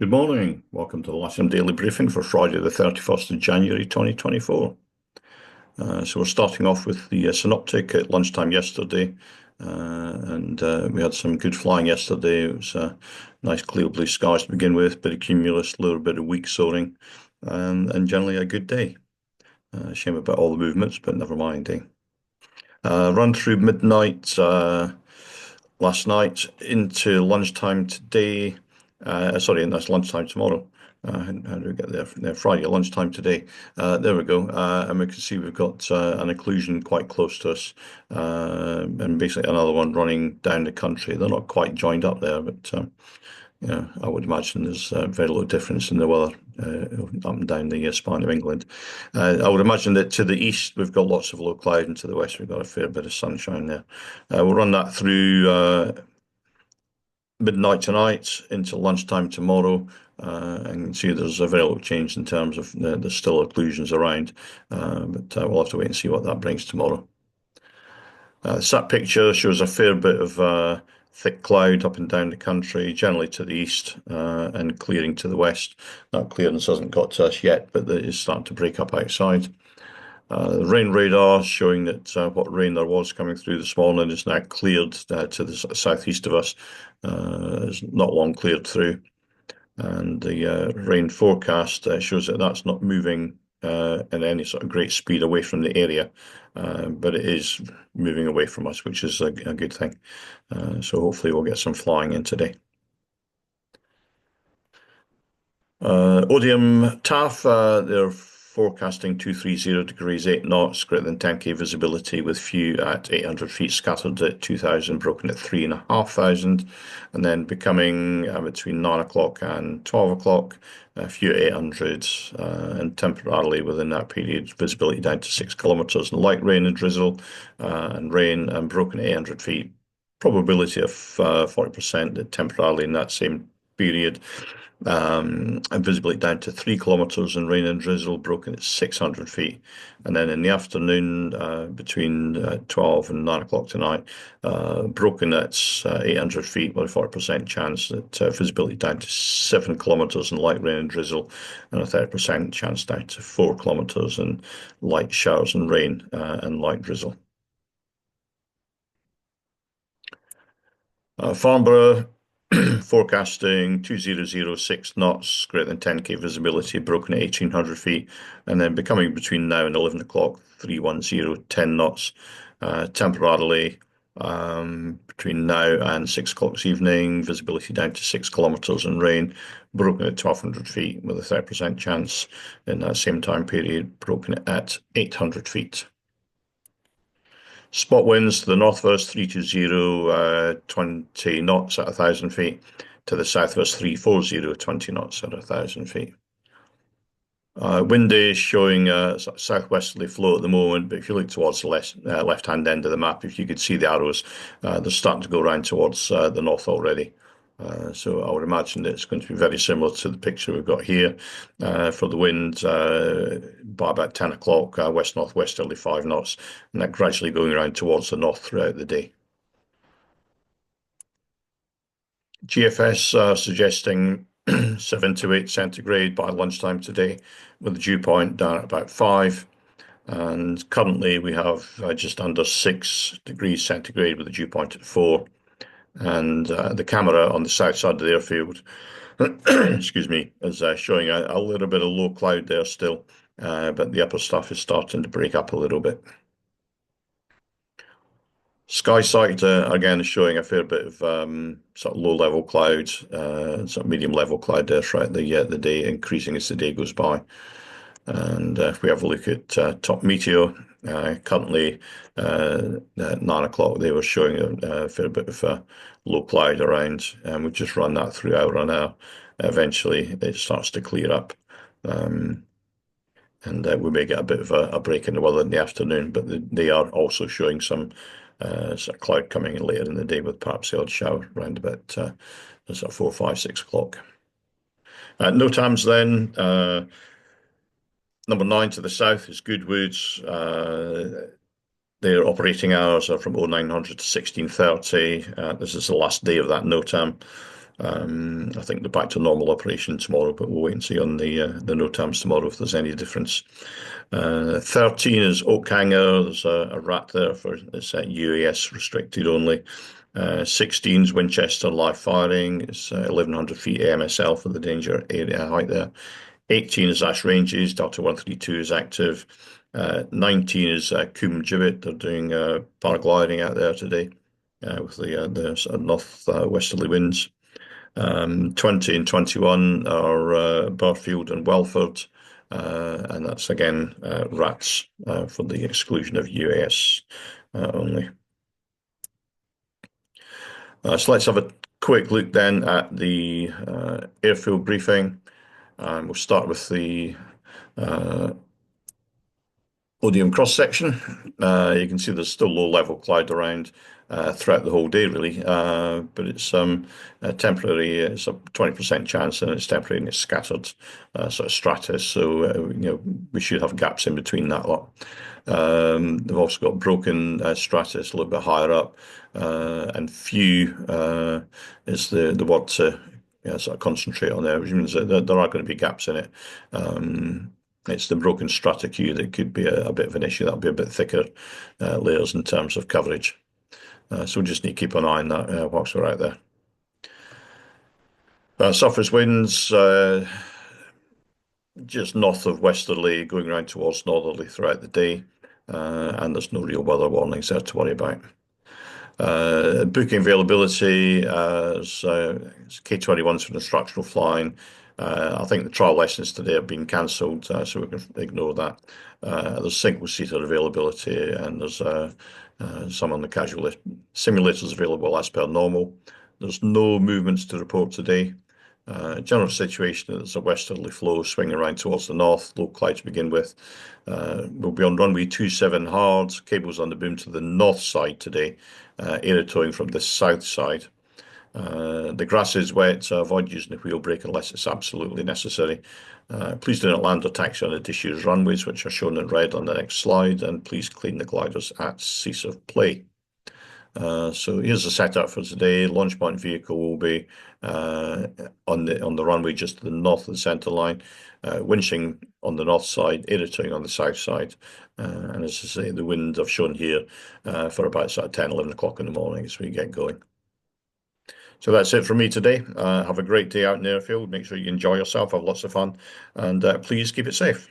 Good morning. Welcome to the Lasham Daily Briefing for Friday, the 31st of January 2024. So we're starting off with the synoptic at lunchtime yesterday, and we had some good flying yesterday. It was nice clear blue skies to begin with, bit of cumulus, a little bit of weak soaring, and generally a good day. Shame about all the movements, but never mind. Run through midnight last night into lunchtime today. Sorry, and that's lunchtime tomorrow. How do we get there? Friday lunchtime today. There we go. And we can see we've got an occlusion quite close to us, and basically another one running down the country. They're not quite joined up there, but yeah, I would imagine there's very little difference in the weather up and down the spine of England. I would imagine that to the east we've got lots of low cloud, and to the west we've got a fair bit of sunshine there. We'll run that through midnight tonight into lunchtime tomorrow, and you can see there's a very little change in terms of there's still occlusions around, but we'll have to wait and see what that brings tomorrow. Sat picture shows a fair bit of thick cloud up and down the country, generally to the east, and clearing to the west. That clearance hasn't got to us yet, but it is starting to break up outside. The rain radar showing that what rain there was coming through this morning is now cleared to the southeast of us. It's not long cleared through. And the rain forecast shows that that's not moving in any sort of great speed away from the area, but it is moving away from us, which is a good thing. So hopefully we'll get some flying in today. Odium TAF, they're forecasting 230 degrees, 8 knots, greater than 10k visibility with few at 800 feet, scattered at 2,000, broken at 3,500, and then becoming between 9 o'clock and 12 o'clock, a few at 800, and temporarily within that period, visibility down to 6 kilometers, and light rain and drizzle, and rain, and broken at 800 feet. Probability of 40% temporarily in that same period. And visibility down to 3 kilometers, and rain and drizzle broken at 600 feet. And then in the afternoon, between 12 and 9 o'clock tonight, broken at 800 feet with a 40% chance that visibility down to 7 kilometers and light rain and drizzle, and a 30% chance down to 4 kilometers and light showers and rain and light drizzle. Farnborough forecasting 2006 knots, greater than 10k visibility, broken at 1800 feet, and then becoming between now and 11 o'clock, 310, 10 knots, temporarily between now and 6 o'clock this evening, visibility down to 6 kilometers, and rain broken at 1200 feet with a 30% chance in that same time period, broken at 800 feet. Spot winds to the north of us, 320, 20 knots at 1,000 feet. To the south of us, 340, 20 knots at 1,000 feet. Wind is showing a southwesterly flow at the moment, but if you look towards the left-hand end of the map, if you could see the arrows, they're starting to go around towards the north already. So I would imagine that it's going to be very similar to the picture we've got here for the wind by about 10 o'clock, west-northwesterly 5 knots, and that gradually going around towards the north throughout the day. GFS suggesting 7 to 8 centigrade by lunchtime today, with the dew point down at about 5. And currently we have just under 6 degrees centigrade with the dew point at 4. And the camera on the south side of the airfield, excuse me, is showing a little bit of low cloud there still, but the upper stuff is starting to break up a little bit. Sky sight again is showing a fair bit of sort of low-level clouds, sort of medium-level cloud there throughout the day, increasing as the day goes by. And if we have a look at top meteor, currently at 9 o'clock, they were showing a fair bit of low cloud around, and we just run that through hour on hour. Eventually, it starts to clear up, and we may get a bit of a break in the weather in the afternoon, but they are also showing some sort of cloud coming in later in the day with perhaps the odd shower around about sort of 4, 5, 6 o'clock. NOTAMs then. Number 9 to the south is Goodwoods. Their operating hours are from 0900 to 1630. This is the last day of that NOTAM. I think they're back to normal operation tomorrow, but we'll wait and see on the NOTAMs tomorrow if there's any difference. 13 is Oakhanger. There's a rat there for it's UAS restricted only. 16 is Winchester live firing. It's 1100 feet AMSL for the danger area height there. 18 is Ash Ranges. Delta 132 is active. 19 is Coombe Gibbet. They're doing paragliding out there today with the sort of north westerly winds. 20 and 21 are Burfield and Welford, and that's again rats for the exclusion of US only. So let's have a quick look then at the airfield briefing. We'll start with the Odium cross section. You can see there's still low level cloud around throughout the whole day, really. But it's temporary. It's a 20% chance, and it's temporary and it's scattered sort of stratus. So we should have gaps in between that lot. They've also got broken stratus a little bit higher up, and few is the word to sort of concentrate on there, which means that there are going to be gaps in it. It's the broken strata queue that could be a bit of an issue. That'll be a bit thicker layers in terms of coverage. So we just need to keep an eye on that whilst we're out there. Surface winds just north of westerly, going around towards northerly throughout the day, and there's no real weather warnings there to worry about. Booking availability is K21s for instructional flying. I think the trial lessons today have been cancelled, so we can ignore that. There's single-seater availability, and there's some on the casual simulators available as per normal. There's no movements to report today. General situation is a westerly flow swinging around towards the north, low cloud to begin with. We'll be on runway 27 hard, cables on the boom to the north side today, air towing from the south side. The grass is wet, so avoid using the wheel brake unless it's absolutely necessary. Please do not land or taxi on the disused runways, which are shown in red on the next slide, and please clean the gliders at cease of play. So here's the setup for today. Launch point vehicle will be on the runway just to the north of the centre line, winching on the north side, air towing on the south side, and as I say, the wind I've shown here for about sort of 10, 11 o'clock in the morning as we get going. So that's it from me today. Have a great day out in the airfield. Make sure you enjoy yourself, have lots of fun, and please keep it safe.